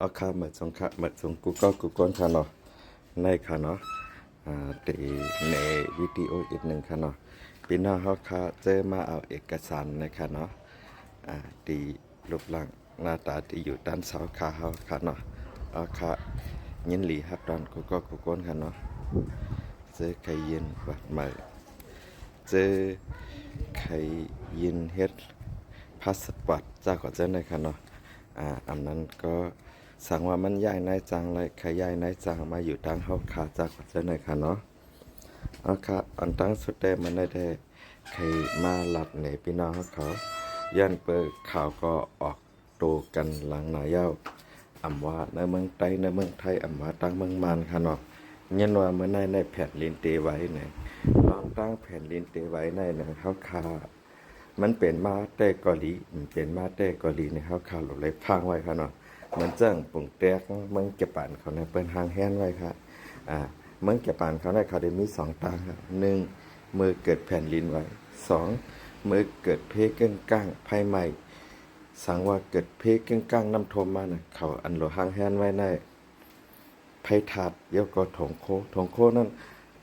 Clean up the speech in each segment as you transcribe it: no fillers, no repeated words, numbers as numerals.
เอาค่าเหมือนสงค่าเหมือนสงกูก็กูก้นค่ะเนาะในค่ะเนาะตีในวิดีโออีกหนึ่งค่ะเนาะพี่น้องเขาค่ะเจอมาเอาเอกสารในค่ะเนาะตีรูปร่างหน้าตาที่อยู่ด้านเสาค่ะเขาค่ะเนาะเอาค่ะยินหลีครับตอนกูก็กูก้นค่ะเนาะเจอใครยินบัดใหม่เจอใครยินเฮ็ดพาสปอร์ตจากขอเจ้าในค่ะเนาะอันนั้นก็สั่งว่ามันย้ายนายจังเลยขย้ายนายจังมาอยู่ทางเฮาขาจากขอเจ้าในค่ะเนาะเอาค่ะอันตั้งสุดแต่มันได้ใครมาหลัดในพี่น้องเขาย่านเปิดข่าวก็ออกโตกันหลังหนาเย้าว่าในเมืองไทยในเมืองไทยว่าตั้งเมืองมานค่ะเนาะเงี้ยว่าเมื่อในแผ่นลินเตไว้เนี่ยลองตั้งแผ่นลินเตไว้ในเฮาขามันเป็นมาแต่เกาหลีมันเป็นมาแต่เกาหลีในเฮาขาหลบเลยพังไว้ค่ะเนาะเหมือนจังปุ่งแตกเมืองเก็บปานเขาเนี่ยเปิ้นหางแฮนไว้ค่ะเมืองเก็บปานเขาได้เขาได้มี2ตางครับ1มือเกิดแผ่นลินไว้2มือเกิดเพกึ่งก้างภัยใหม่สังว่าเกิดเพกึ่งก้างน้ำท่วมมาน่ะเขาอันโลหางแฮนไว้ในภัยถาดเดี๋ยวก็ถงโคนั่น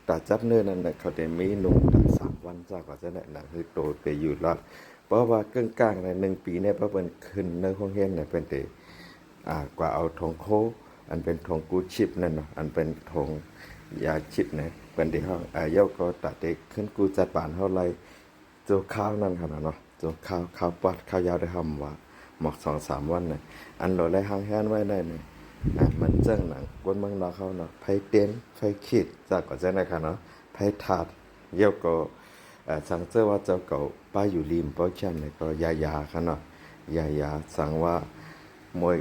ตาจับเนื้อนั่นน่ะเขาได้มีนุ่งตั้ง3วันจากว่าจะได้น่ะคือโตไปอยู่รอดเพราะว่ากึ่งก้างใน1ปีเนี่ยเพราะเพิ่นขึ้นในโรงเรียนเนี่ยเพิ่นได้กว่าเอาถงโคอันเป็นถงกูชิปนั่นเนาะอันเป็นถงยาชิปเนี่ยเป็นที่เฮาเย้าก็ตัดได้ขึ้นกูจัดปานเฮาไรโจข้าวนั่นค่ะเนาะโจข้าวปัดข้าวยาวได้ทำว่าหมอก2-3วันน่ะอันโหลได้หางแฮนไว้ได้เนี่ยมันเจ้งหนังกวนเมืองเราเขาเนาะไผเต้นไผขีดจากก็จะได้ค่ะเนาะไผถาดเย้าก็สังเจอว่าเจ้าเก่าป้าอยู่ริมป้อชันเนี่ยก็ยาค่ะเนาะยาสั่งว่ามวย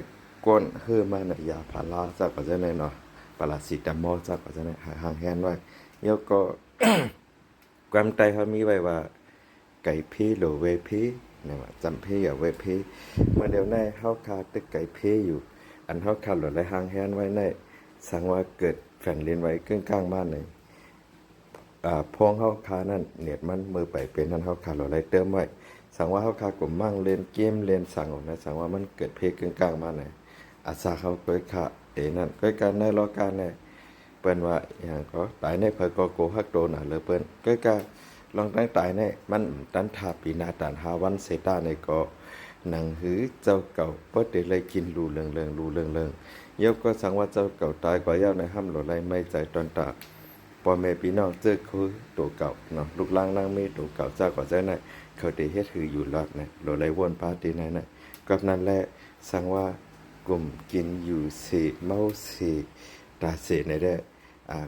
ก้นเฮือมาน่ะยาพาราจากก็จะได้เนาะปาราซิตามอลจากก็จะได้หางแฮนไว้เย้าก็ ความใจเขามีไว้ว่าไก่พีหรือเวพีนะว่าจำพีอย่าเวพีเมื่อเดี๋ยวในเฮาคาตึกไก่พีอยู่อันเฮาคาหรือไรหางแฮนไว้ในสังว่าเกิดแผ่นเรียนไว้กึ่งกลางบ้านเลยพวงเฮาคานั่นเน็ตมันมือไปเป็นนั่นเฮาคาหรือไรเติมไว้สังว่าเฮาคากลุ่มมั่งเล่นเกมเล่นสั่งออกนะสังว่ามันเกิดเพกึ่งกลางบ้านเลยอาซาเขาก้อยคะนั่นก้อยการในรอการในเปิ้นว่าอย่างก็ตายในเผยก็โกฮักโดน่ะเลยเปิ้นก้อยการลองตั้งตายในมันตันทาปีนาตันหาวันเซตาในก็หนังหือเจ้าเก่าเปิดได้เลยกินรูเรื่องเยกก็สังว่าเจ้าเก่าตายกว่าเย้าในห้ำหลดไรไม่ใจตอนตาพ่อแม่พี่น้องเจอคือตัวเก่าเนาะลูกล่างนางมีตัวเก่าเจ้าก็ใจในเขาได้เฮ็ดคืออยู่รอดนะหลดไรวนปาตีในนะกับนั้นแหละสังว่ากลุ่มกินอยู่สิเมาสิตาเสในได้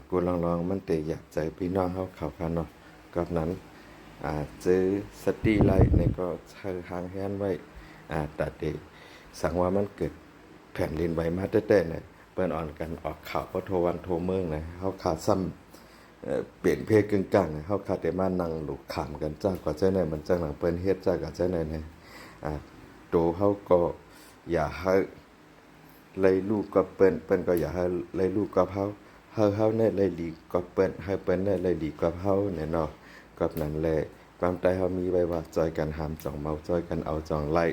กูลองมันเตอยากใจพี่น้องเฮาเข้ากันเนาะกับนั้นเจอสตีไลท์เนี่ยก็เชิหางแฮนไว้ตัดเดสั่งว่ามันเกิดแผ่นดินไหวมาแต่เนี่ยเปิ้นอ่อนกันออกข่าวเพราะโทวันโทเมืองนะเฮาขาดซ้ำเปลี่ยนเพศกึ่งกลางเฮาขาดแต่มานั่งหลุกขามกันจ้าก็ใจไหนมันจังหลังเปิ้นเฮ็ดจ้าก็ใจไหนเนี่ยโตเฮาก็อย่าให้เลยลูกก็เปิ้นก็อย่าให้เลยลูกกับเฮาเนี่ยเลยดีก็เปิ้นให้เปิ้นเนี่ยเลยดีกับเฮาเนี่ยเนาะกับนั้นแหละความใจเฮามีไว้ว่าจอยกันหามจ่องเมาจอยกันเอาจ่องไล่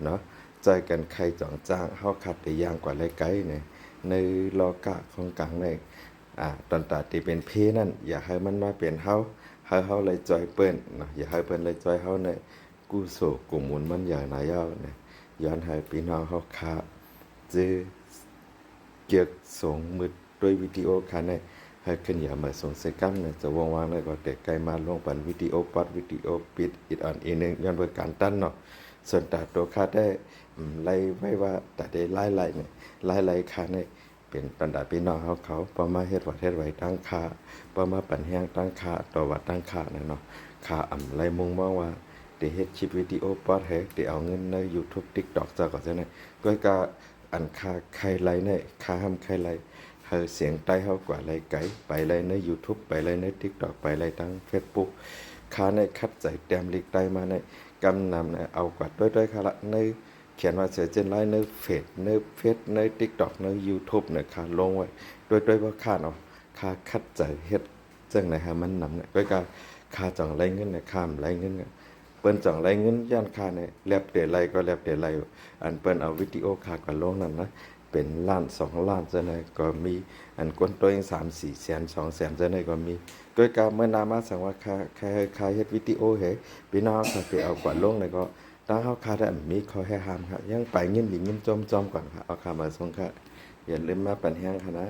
เนาะจอยกันใครจ่องจ้างเฮาขัดได้อย่างกว่าไล่ไกลเนี่ยในโลกะของกลางในตอนตาที่เป็นเพนั่นอย่าให้มันมาเป็นเฮาเลยจอยเปิ้นเนาะอย่าให้เปิ้นเลยจอยเฮาเนี่ยกู้โศกกุมุนมันใหญ่นายาวเนี่ยย้อนให้พี่น้องเฮาคาจื้อเกียกส่งมืดด้วยวิดีโอค่ะในให้ขึ้นอย่ามาส่งเสกัมเนี่ยจะว่างๆเลยก็แต่ไกลมาลงปันวิดีโอปัดวิดีโอปิดอีกอันอีนึงย้อนเพื่อการตั้นเนาะส่วนตาตัวค่าได้ไล่ไว้ว่าแต่ได้ไล่เนี่ยไล่ค่าเนี่ยเป็นปันดาพี่น้องเขาพอมาเฮ็ดวัดเฮ็ดไว้ตั้งค่าพอมาปันแห้งตั้งค่าต่อวัดตั้งค่าเนี่ยเนาะค่าไล่มุ่งมองว่าได้เฮ็ดคลิปวิดีโอปัดให้ได้เอาเงินใน YouTube TikTok ซะก็จังได๋ก็อันค่าใครไล่เนี่ยค่าห้ำใครไล่เฮาเสียงใต้เฮากว่าไล่ไกลไปไล่ใน YouTube ไปไล่ใน TikTok ไปไล่ทั้ง Facebook ค่าในคัดใจแต้มลิกใต้มาในกำนำในเอากว่าด้วยค่ะละในเขียนว่าเสียเจนไลน์ในเฟซใน TikTok ใน YouTube เนี่ยค่าลงไว้ด้วยว่าค่าเนาะค่าคัดใจเฮ็ดจังไหนหามันนำเนี่ยก็ค่าจ่องไล่เงินเนี่ยค่ามไล่เงินเปิ้นจ่องไล่เงินย่านค่าเนี่ยแลบเดไล่ก็แลบเดไล่อันเปิ้นเอาวิดีโอค่าก็ลงนั่นนะ เป็นล้าน2ล้านจังได๋ก็มีอันคนตัวเอง3-4แสน2แสนจังได๋ก็มีโดยการเมื่อนามาสังว่าค่าเฮ็ดวิดีโอเฮพี่น้องเขาไปเอากว่าลงแล้วก็ถ้าเฮาค่าได้มีข้อแฮหามครับยังไปเงินดิเงินจอมๆก่อนครับเอาค่ามาส่งครับอย่าลืมมาปันแฮงค่ะนะ